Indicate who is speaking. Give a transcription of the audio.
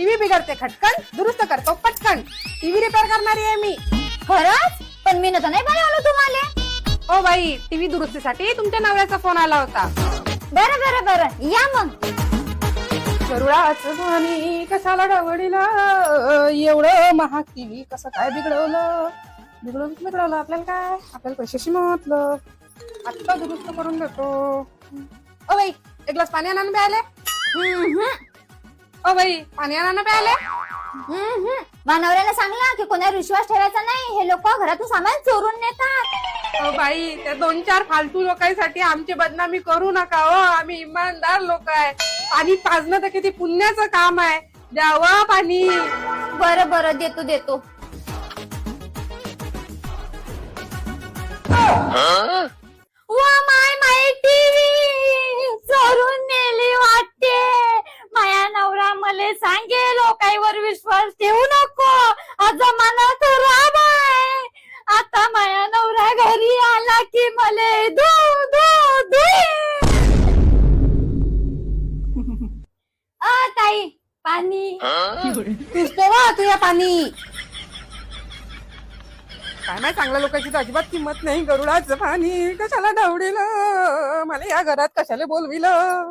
Speaker 1: TV बिघडते खटकन, दुरुस्त करतो पटकन. टीव्ही रिपेअर करणारी आहे मी.
Speaker 2: खरंच? पण मी तर नाही बनवलं तुम्हाला.
Speaker 1: ओ बाई, टीव्ही दुरुस्तीसाठी तुमच्या नवऱ्याचा फोन आला होता.
Speaker 2: बरं बरं बरं, या मग.
Speaker 1: गरुडाचं पाणी कशाला डवडीला, एवढं महाग टीव्ही कसं काय बिघडवलं. बिघडवलं आपल्याला काय, आपल्याला पैशाशी म्हटलं. आत्ता दुरुस्त करून देतो. ओ बाई, एक ग्लास पाणी आणायला प्यायले. ओ बाई, पाणी आणायला प्यायले.
Speaker 2: मानवऱ्याला सांगला की कोणावर विश्वास ठेवायचा नाही, हे लोक घरातून सामान चोरून नेतात.
Speaker 1: ओ बाई, त्या 2-4 फालतू लोकांसाठी आमची बदनामी करू नका हो. आम्ही इमानदार लोक आहे. पाणी पाजणं तर किती पुण्याचं काम आहे. द्यावं पाणी.
Speaker 2: बरं बरं, देतो देतो. वा माय माय टीव्ही चोरून नेली वाटते. माया नवरा मले सांगे लोकांवर विश्वास ठेवू नको, आज जमाना खराब आहे. आता माया नवरा घरी आला की मले धू धू धुई. ताई, पाणी.
Speaker 1: तूच पेवा तुझ्या पाणी. काय नाही, चांगल्या लोकांची तर अजिबात किंमत नाही. गरुडाचं पाणी कशाला ढवळीलं, मला या घरात कशाला बोलविलं.